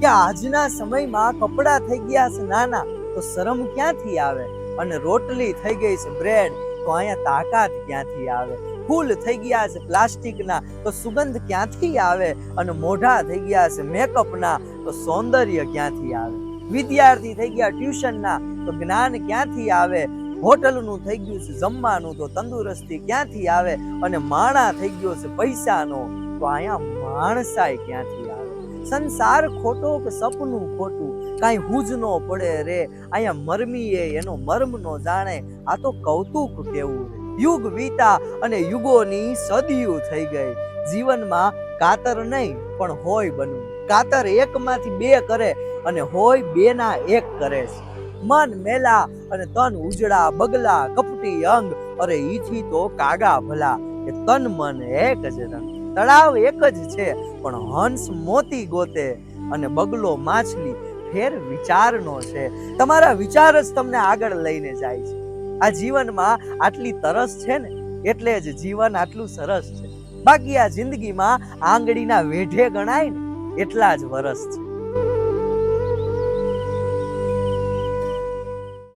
કે આજના સમયમાં કપડાં થઈ ગયા છે નાના તો શરમ ક્યાંથી આવે, અને રોટલી થઈ ગઈ છે બ્રેડ તો અહીંયા તાકાત ક્યાંથી આવે, ફૂલ થઈ ગયા છે પ્લાસ્ટિકના તો સુગંધ ક્યાંથી આવે, અને મોઢા થઈ ગયા છે મેકઅપના તો સૌંદર્ય ક્યાંથી આવે, વિદ્યાર્થી થઈ ગયા ટ્યુશનના તો જ્ઞાન ક્યાંથી આવે, હોટલનું થઈ ગયું છે જમવાનું તો તંદુરસ્તી ક્યાંથી આવે, અને માણા થઈ ગયો છે પૈસાનો તો અહીંયા માણસાઈ ક્યાંથી આવે. સંસાર ખોટો કે સપનું ખોટું કાંઈ હુજ નો પડે રે, અહીંયા મરમીએ એનો મર્મ નો જાણે, આ તો કૌતુક કેવું રે. યુગ વીતા અને યુગોની સદીઓ થઈ ગઈ, જીવનમાં કાતર નહીં પણ હોય બનવું. કાતર એકમાંથી બે કરે અને હોય બે ના એક કરે છે. મન મેલા અને તન ઉજળા બગલા કપટી અંગ, અરે ઈથી તો કાગા ભલા કે તન મન એક જ રંગ. તળાવ એક જ છે પણ હંસ મોતી ગોતે અને બગલો માછલી ફેર વિચારનો છે. તમારા વિચાર જ તમને આગળ લઈને જાય છે. આ જીવનમાં આટલી તરસ છે ને એટલે જ જીવન આટલું સરસ છે. બાકી આ જિંદગીમાં આંગળીના વેઢે ગણાય ને એટલા જ વરસ છે.